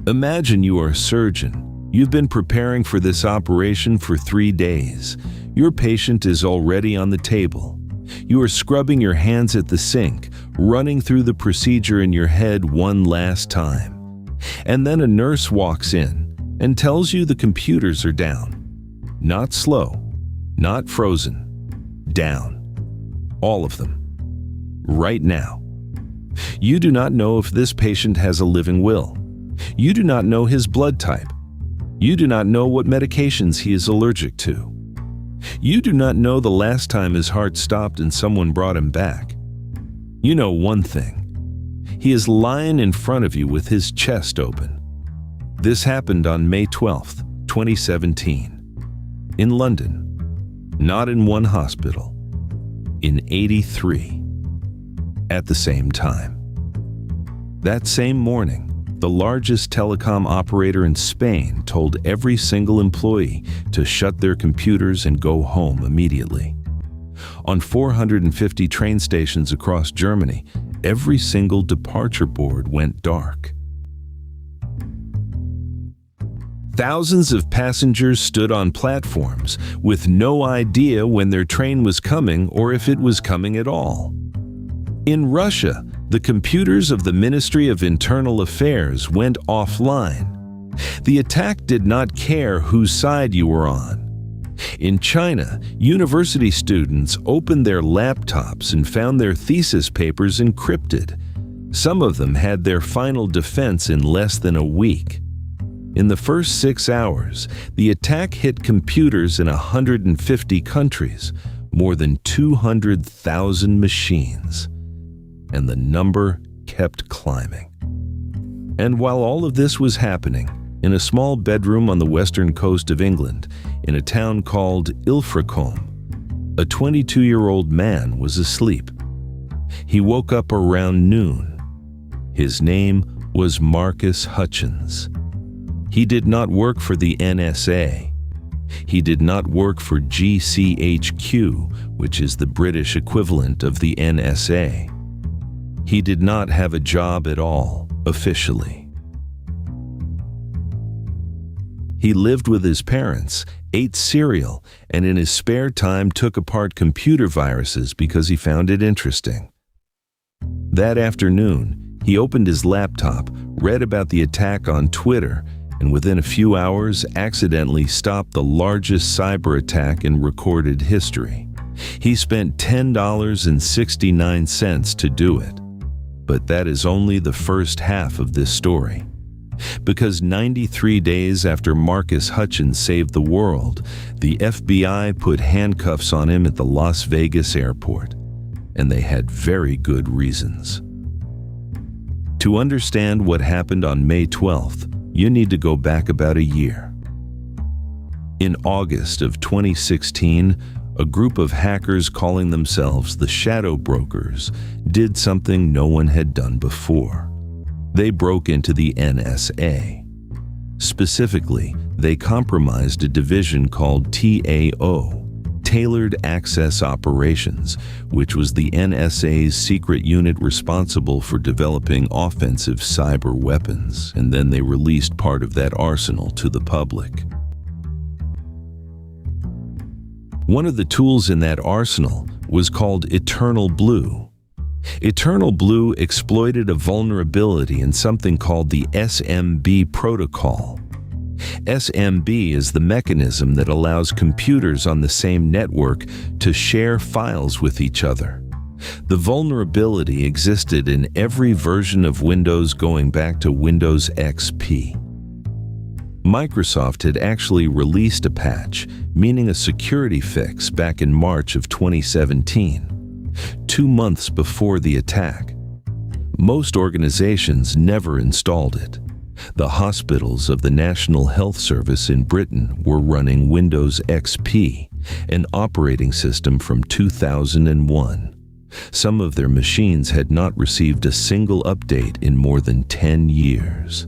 Imagine you are a surgeon. You've been preparing for this operation for 3 days. Your patient is already on the table. You are scrubbing your hands at the sink, running through the procedure in your head one last time. And then a nurse walks in and tells you the computers are down. Not slow, not frozen, down. All of them. Right now. You do not know if this patient has a living will. You do not know his blood type. You do not know what medications he is allergic to. You do not know the last time his heart stopped and someone brought him back. You know one thing. He is lying in front of you with his chest open. This happened on May 12th, 2017. In London. Not in one hospital. In 83. At the same time. That same morning, the largest telecom operator in Spain told every single employee to shut their computers and go home immediately. On 450 train stations across Germany, every single departure board went dark. Thousands of passengers stood on platforms with no idea when their train was coming or if it was coming at all. In Russia, the computers of the Ministry of Internal Affairs went offline. The attack did not care whose side you were on. In China, university students opened their laptops and found their thesis papers encrypted. Some of them had their final defense in less than a week. In the first 6 hours, the attack hit computers in 150 countries, more than 200,000 machines. And the number kept climbing. And while all of this was happening, in a small bedroom on the western coast of England, in a town called Ilfracombe, a 22-year-old man was asleep. He woke up around noon. His name was Marcus Hutchins. He did not work for the NSA. He did not work for GCHQ, which is the British equivalent of the NSA. He did not have a job at all, officially. He lived with his parents, ate cereal, and in his spare time took apart computer viruses because he found it interesting. That afternoon, he opened his laptop, read about the attack on Twitter, and within a few hours accidentally stopped the largest cyber attack in recorded history. He spent $10.69 to do it. But that is only the first half of this story. Because 93 days after Marcus Hutchins saved the world, the FBI put handcuffs on him at the Las Vegas airport, and they had very good reasons. To understand what happened on May 12th, you need to go back about a year. In August of 2016, a group of hackers calling themselves the Shadow Brokers did something no one had done before. They broke into the NSA. Specifically, they compromised a division called TAO, Tailored Access Operations, which was the NSA's secret unit responsible for developing offensive cyber weapons, and then they released part of that arsenal to the public. One of the tools in that arsenal was called Eternal Blue. Eternal Blue exploited a vulnerability in something called the SMB protocol. SMB is the mechanism that allows computers on the same network to share files with each other. The vulnerability existed in every version of Windows going back to Windows XP. Microsoft had actually released a patch, meaning a security fix, back in March of 2017, 2 months before the attack. Most organizations never installed it. The hospitals of the National Health Service in Britain were running Windows XP, an operating system from 2001. Some of their machines had not received a single update in more than 10 years.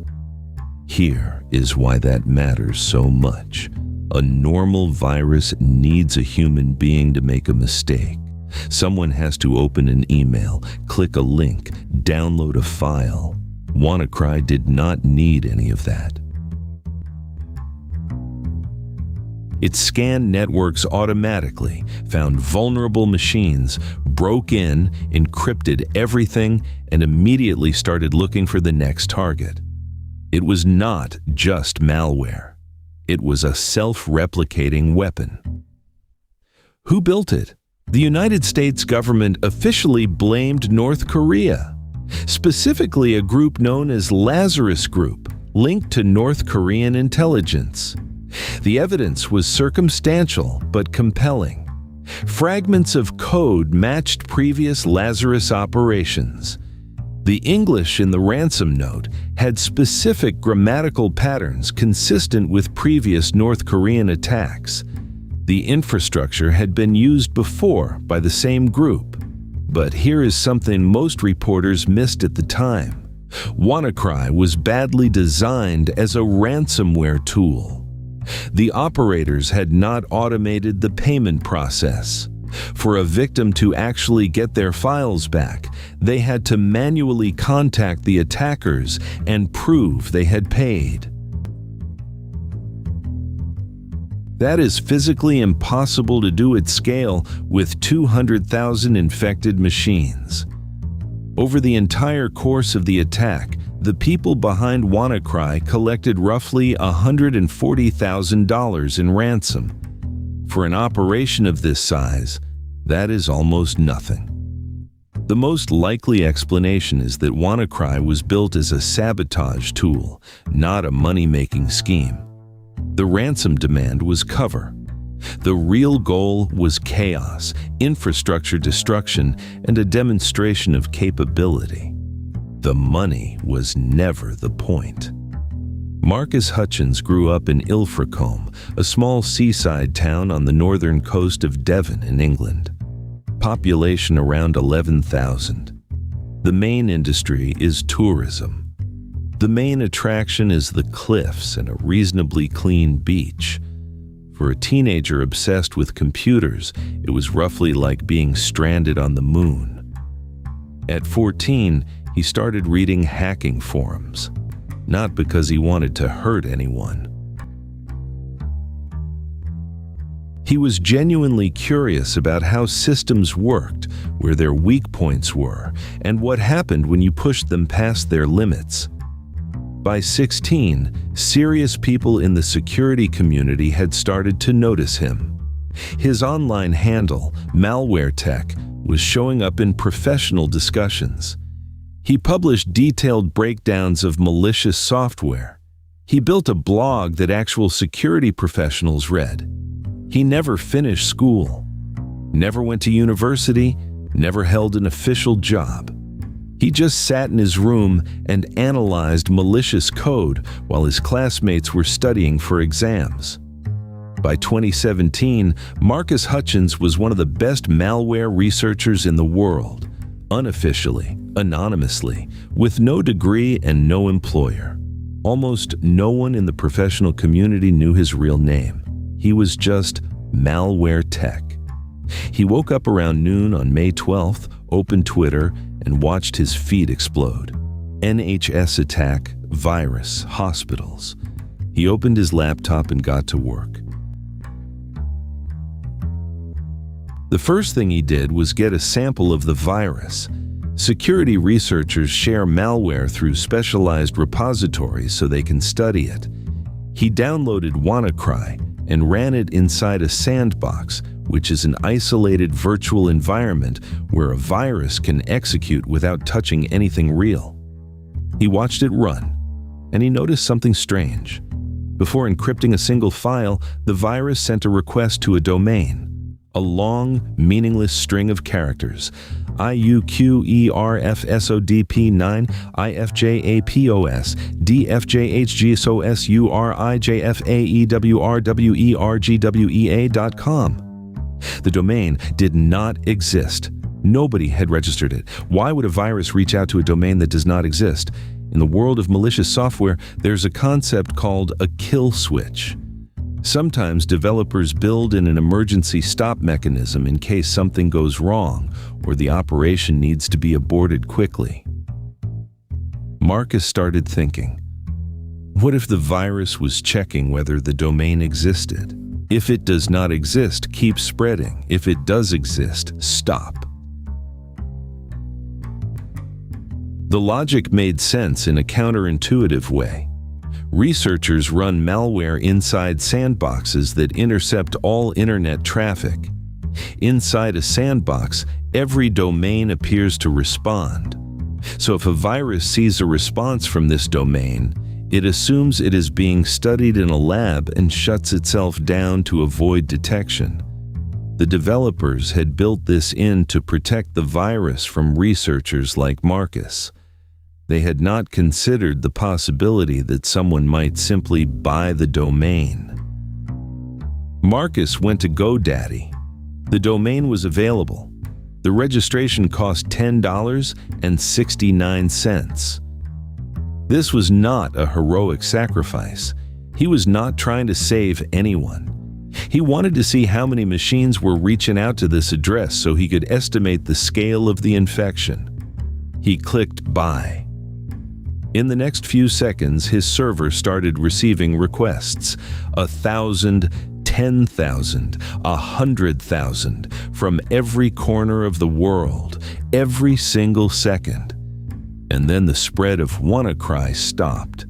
Here is why that matters so much. A normal virus needs a human being to make a mistake. Someone has to open an email, click a link, download a file. WannaCry did not need any of that. It scanned networks automatically, found vulnerable machines, broke in, encrypted everything, and immediately started looking for the next target. It was not just malware. It was a self-replicating weapon. Who built it? The United States government officially blamed North Korea, specifically a group known as Lazarus Group, linked to North Korean intelligence. The evidence was circumstantial but compelling. Fragments of code matched previous Lazarus operations. The English in the ransom note had specific grammatical patterns consistent with previous North Korean attacks. The infrastructure had been used before by the same group. But here is something most reporters missed at the time. WannaCry was badly designed as a ransomware tool. The operators had not automated the payment process. For a victim to actually get their files back, they had to manually contact the attackers and prove they had paid. That is physically impossible to do at scale with 200,000 infected machines. Over the entire course of the attack, the people behind WannaCry collected roughly $140,000 in ransom. For an operation of this size, that is almost nothing. The most likely explanation is that WannaCry was built as a sabotage tool, not a money-making scheme. The ransom demand was cover. The real goal was chaos, infrastructure destruction, and a demonstration of capability. The money was never the point. Marcus Hutchins grew up in Ilfracombe, a small seaside town on the northern coast of Devon in England. Population around 11,000. The main industry is tourism. The main attraction is the cliffs and a reasonably clean beach. For a teenager obsessed with computers, it was roughly like being stranded on the moon. At 14, he started reading hacking forums, not because he wanted to hurt anyone. He was genuinely curious about how systems worked, where their weak points were, and what happened when you pushed them past their limits. By 16, serious people in the security community had started to notice him. His online handle, Malware Tech, was showing up in professional discussions. He published detailed breakdowns of malicious software. He built a blog that actual security professionals read. He never finished school, never went to university, never held an official job. He just sat in his room and analyzed malicious code while his classmates were studying for exams. By 2017, Marcus Hutchins was one of the best malware researchers in the world, unofficially, anonymously, with no degree and no employer. Almost no one in the professional community knew his real name. He was just Malware Tech. He woke up around noon on May 12th, opened Twitter, and watched his feed explode. NHS attack, virus, hospitals. He opened his laptop and got to work. The first thing he did was get a sample of the virus. Security researchers share malware through specialized repositories so they can study it. He downloaded WannaCry and ran it inside a sandbox, which is an isolated virtual environment where a virus can execute without touching anything real. He watched it run, and he noticed something strange. Before encrypting a single file, the virus sent a request to a domain. A long, meaningless string of characters. IUQERFSODP9 IFJAPOS DFJHGSOSURIJFAEWRWERGWEA.com. The domain did not exist. Nobody had registered it. Why would a virus reach out to a domain that does not exist? In the world of malicious software, there's a concept called a kill switch. Sometimes developers build in an emergency stop mechanism in case something goes wrong or the operation needs to be aborted quickly. Marcus started thinking, what if the virus was checking whether the domain existed? If it does not exist, keep spreading. If it does exist, stop. The logic made sense in a counterintuitive way. Researchers run malware inside sandboxes that intercept all internet traffic. Inside a sandbox, every domain appears to respond. So if a virus sees a response from this domain, it assumes it is being studied in a lab and shuts itself down to avoid detection. The developers had built this in to protect the virus from researchers like Marcus. They had not considered the possibility that someone might simply buy the domain. Marcus went to GoDaddy. The domain was available. The registration cost $10.69. This was not a heroic sacrifice. He was not trying to save anyone. He wanted to see how many machines were reaching out to this address so he could estimate the scale of the infection. He clicked Buy. In the next few seconds, his server started receiving requests, 1,000, 10,000, 100,000 from every corner of the world, every single second. And then the spread of WannaCry stopped.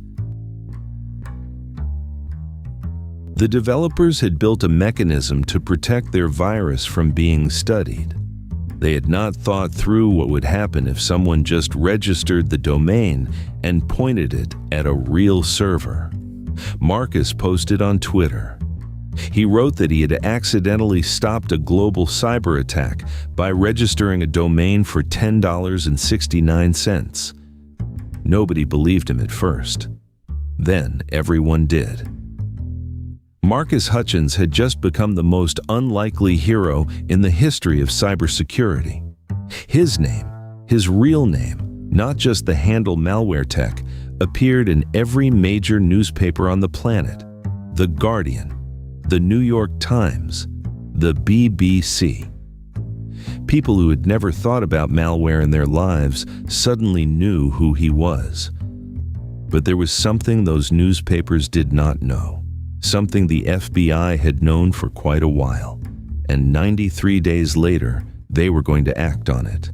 The developers had built a mechanism to protect their virus from being studied. They had not thought through what would happen if someone just registered the domain and pointed it at a real server. Marcus posted on Twitter. He wrote that he had accidentally stopped a global cyberattack by registering a domain for $10.69. Nobody believed him at first. Then everyone did. Marcus Hutchins had just become the most unlikely hero in the history of cybersecurity. His name, his real name, not just the handle malware tech, appeared in every major newspaper on the planet: The Guardian, The New York Times, the BBC. People who had never thought about malware in their lives suddenly knew who he was. But there was something those newspapers did not know, something the FBI had known for quite a while, and 93 days later, they were going to act on it.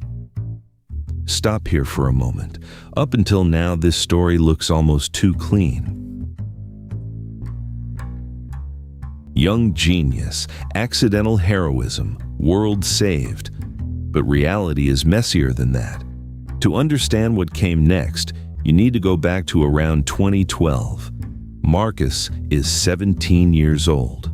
Stop here for a moment. Up until now, this story looks almost too clean. Young genius, accidental heroism, world saved. But reality is messier than that. To understand what came next, you need to go back to around 2012. Marcus is 17 years old.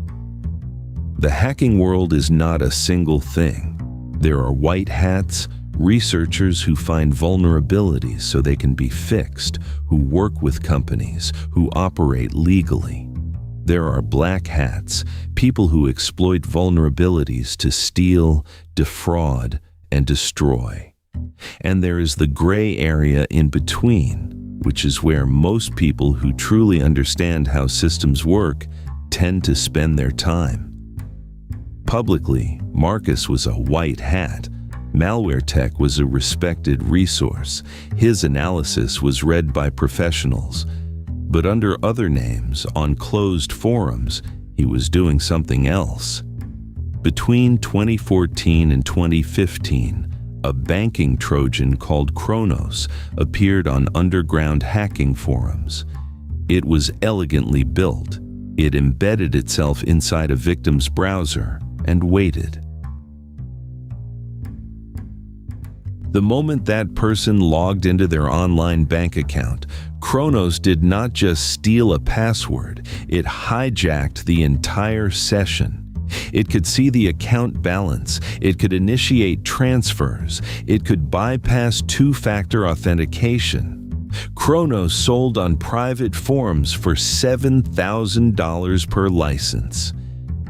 The hacking world is not a single thing. There are white hats, researchers who find vulnerabilities so they can be fixed, who work with companies, who operate legally. There are black hats, people who exploit vulnerabilities to steal, defraud, and destroy. And there is the gray area in between, which is where most people who truly understand how systems work tend to spend their time. Publicly, Marcus was a white hat. Malware tech was a respected resource. His analysis was read by professionals. But under other names, on closed forums, he was doing something else. Between 2014 and 2015, a banking trojan called KRONOS appeared on underground hacking forums. It was elegantly built. It embedded itself inside a victim's browser and waited. The moment that person logged into their online bank account, KRONOS did not just steal a password, it hijacked the entire session. It could see the account balance, it could initiate transfers, it could bypass two-factor authentication. KRONOS sold on private forums for $7,000 per license.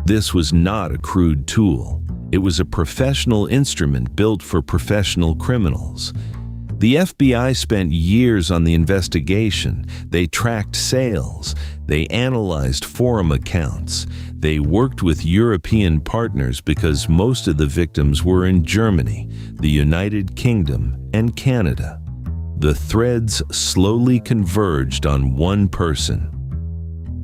This was not a crude tool. It was a professional instrument built for professional criminals. The FBI spent years on the investigation. They tracked sales. They analyzed forum accounts. They worked with European partners because most of the victims were in Germany, the United Kingdom, and Canada. The threads slowly converged on one person.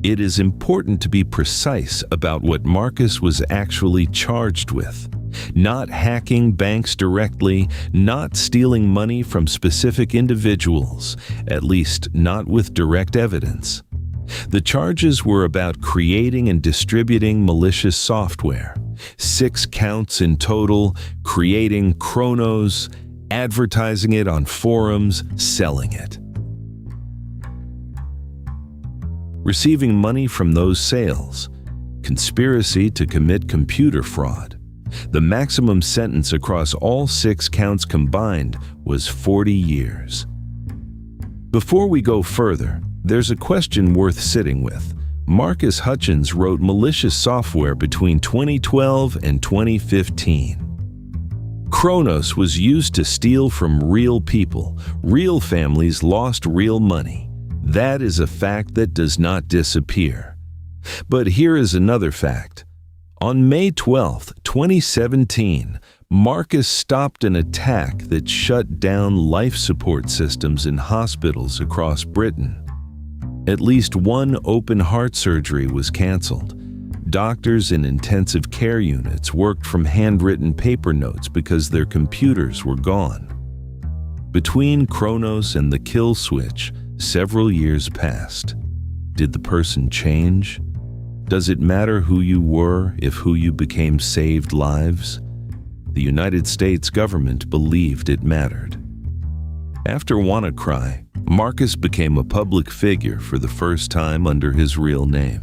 It is important to be precise about what Marcus was actually charged with. Not hacking banks directly, not stealing money from specific individuals, at least not with direct evidence. The charges were about creating and distributing malicious software. 6 counts in total: creating KRONOS, advertising it on forums, selling it. Receiving money from those sales. Conspiracy to commit computer fraud. The maximum sentence across all 6 counts combined was 40 years. Before we go further, there's a question worth sitting with. Marcus Hutchins wrote malicious software between 2012 and 2015. KRONOS was used to steal from real people. Real families lost real money. That is a fact that does not disappear. But here is another fact. On May 12, 2017, Marcus stopped an attack that shut down life support systems in hospitals across Britain. At least one open heart surgery was canceled. Doctors in intensive care units worked from handwritten paper notes because their computers were gone. Between KRONOS and the kill switch, several years passed. Did the person change? Does it matter who you were if who you became saved lives? The United States government believed it mattered. After WannaCry, Marcus became a public figure for the first time under his real name.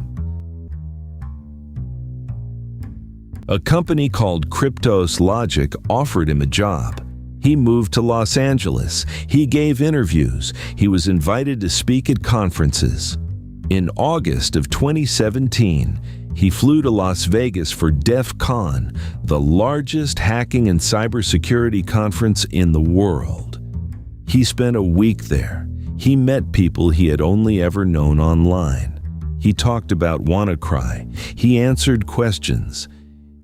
A company called Cryptos Logic offered him a job. He moved to Los Angeles. He gave interviews. He was invited to speak at conferences. In August of 2017, he flew to Las Vegas for DEF CON, the largest hacking and cybersecurity conference in the world. He spent a week there. He met people he had only ever known online. He talked about WannaCry. He answered questions.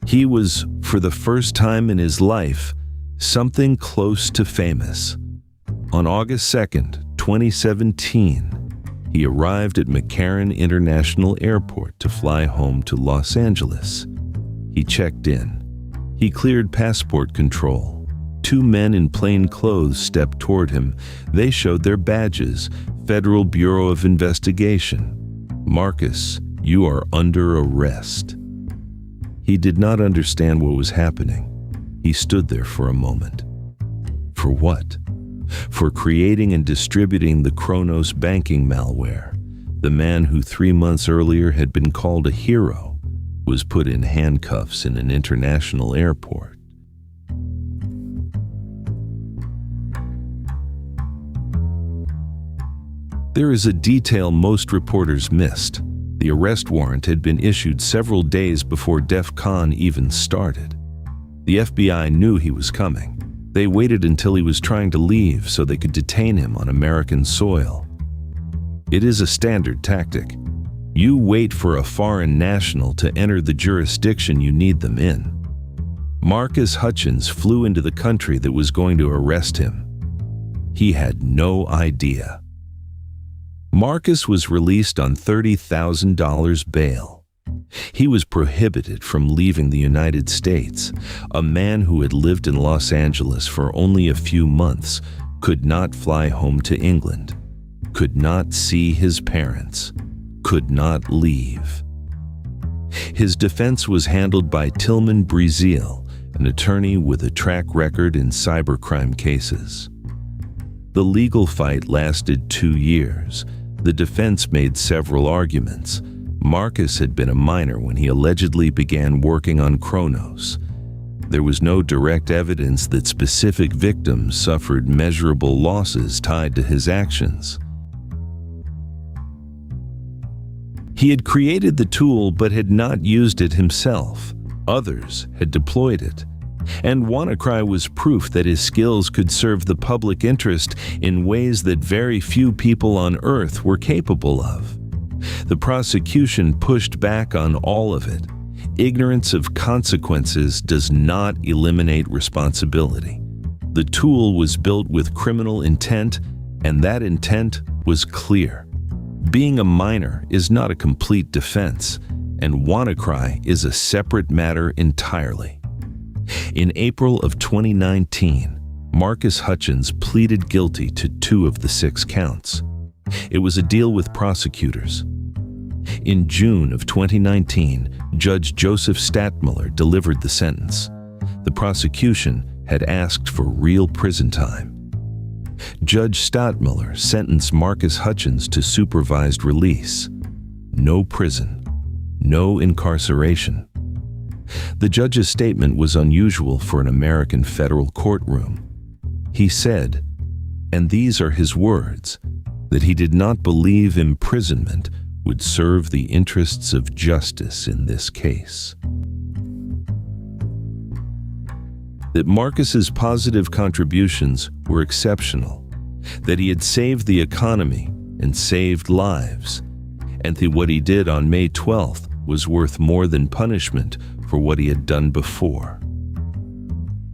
He was, for the first time in his life, something close to famous. On August 2nd, 2017, he arrived at McCarran International Airport to fly home to Los Angeles. He checked in. He cleared passport control. 2 men in plain clothes stepped toward him. They showed their badges, Federal Bureau of Investigation. "Marcus, you are under arrest." He did not understand what was happening. He stood there for a moment. For what? For creating and distributing the KRONOS banking malware. The man who 3 months earlier had been called a hero was put in handcuffs in an international airport. There is a detail most reporters missed. The arrest warrant had been issued several days before DEF CON even started. The FBI knew he was coming. They waited until he was trying to leave so they could detain him on American soil. It is a standard tactic. You wait for a foreign national to enter the jurisdiction you need them in. Marcus Hutchins flew into the country that was going to arrest him. He had no idea. Marcus was released on $30,000 bail. He was prohibited from leaving the United States. A man who had lived in Los Angeles for only a few months could not fly home to England, could not see his parents, could not leave. His defense was handled by Tillman Breazeal, an attorney with a track record in cybercrime cases. The legal fight lasted 2 years. The defense made several arguments. Marcus had been a minor when he allegedly began working on KRONOS. There was no direct evidence that specific victims suffered measurable losses tied to his actions. He had created the tool but had not used it himself. Others had deployed it. And WannaCry was proof that his skills could serve the public interest in ways that very few people on Earth were capable of. The prosecution pushed back on all of it. Ignorance of consequences does not eliminate responsibility. The tool was built with criminal intent, And that intent was clear. Being a minor is not a complete defense, and WannaCry is a separate matter entirely. In April of 2019, Marcus Hutchins pleaded guilty to 2 of the 6 counts. It was a deal with prosecutors. In June of 2019, Judge Joseph Statmiller delivered the sentence. The prosecution had asked for real prison time. Judge Statmiller sentenced Marcus Hutchins to supervised release. No prison, no incarceration. The judge's statement was unusual for an American federal courtroom. He said, and these are his words, that he did not believe imprisonment would serve the interests of justice in this case. That Marcus's positive contributions were exceptional, that he had saved the economy and saved lives, and that what he did on May 12th was worth more than punishment for what he had done before.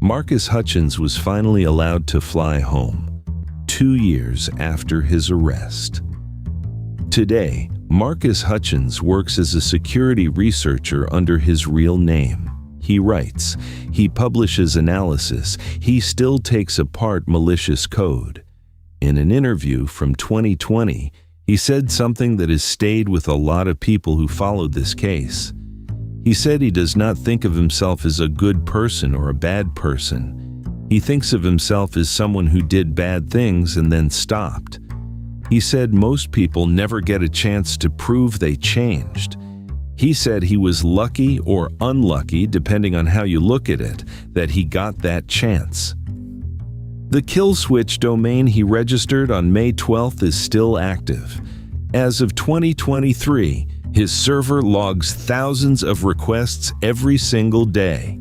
Marcus Hutchins was finally allowed to fly home, 2 years after his arrest. Today, Marcus Hutchins works as a security researcher under his real name. He writes, he publishes analysis, he still takes apart malicious code. In an interview from 2020, he said something that has stayed with a lot of people who followed this case. He said he does not think of himself as a good person or a bad person. He thinks of himself as someone who did bad things and then stopped. He said most people never get a chance to prove they changed. He said he was lucky or unlucky, depending on how you look at it, that he got that chance. The kill switch domain he registered on May 12th is still active. As of 2023, his server logs thousands of requests every single day.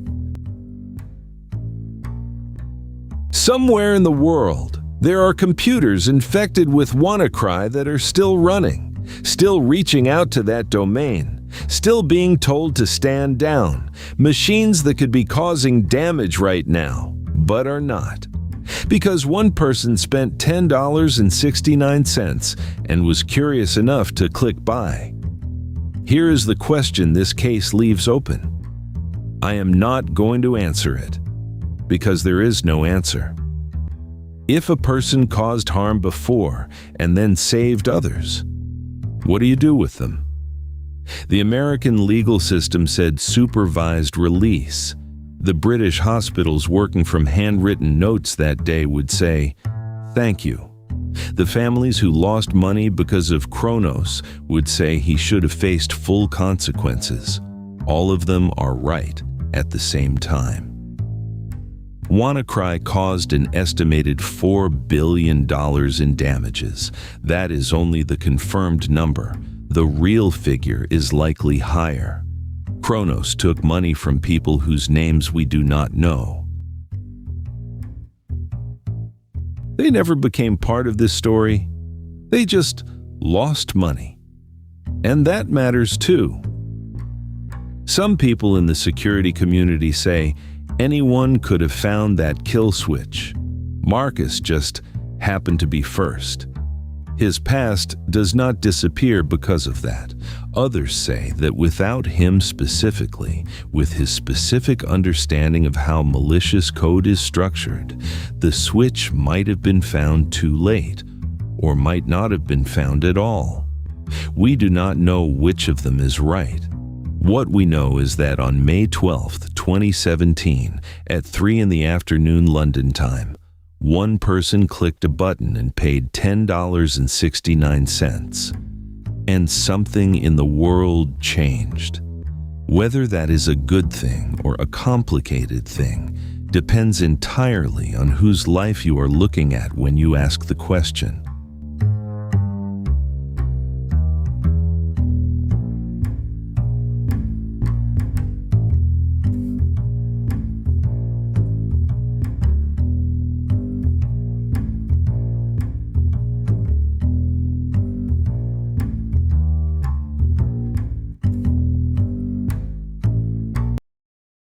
Somewhere in the world, there are computers infected with WannaCry that are still running, still reaching out to that domain, still being told to stand down, machines that could be causing damage right now, but are not. Because one person spent $10.69 and was curious enough to click buy. Here is the question this case leaves open. I am not going to answer it, because there is no answer. If a person caused harm before and then saved others, what do you do with them? The American legal system said supervised release. The British hospitals working from handwritten notes that day would say, "Thank you." The families who lost money because of KRONOS would say he should have faced full consequences. All of them are right at the same time. WannaCry caused an estimated $4 billion in damages. That is only the confirmed number. The real figure is likely higher. KRONOS took money from people whose names we do not know. They never became part of this story. They just lost money. And that matters too. Some people in the security community say anyone could have found that kill switch. Marcus just happened to be first. His past does not disappear because of that. Others say that without him specifically, with his specific understanding of how malicious code is structured, the switch might have been found too late, or might not have been found at all. We do not know which of them is right. What we know is that on May 12, 2017, at 3 p.m. London time, one person clicked a button and paid $10.69. And something in the world changed. Whether that is a good thing or a complicated thing depends entirely on whose life you are looking at when you ask the question.